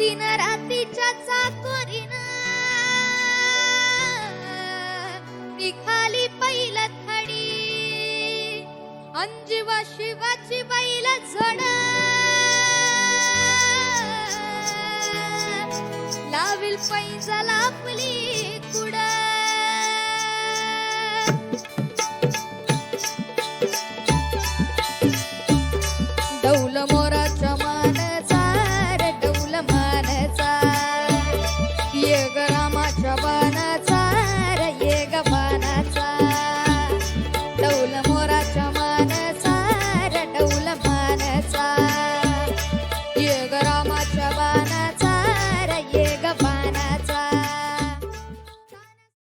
दिन रात्रीच्या चाकोरीनं निघाली पहिला थाडी अंजीवा शिवाची बैल झड लाविल पैजाला आपली कुळ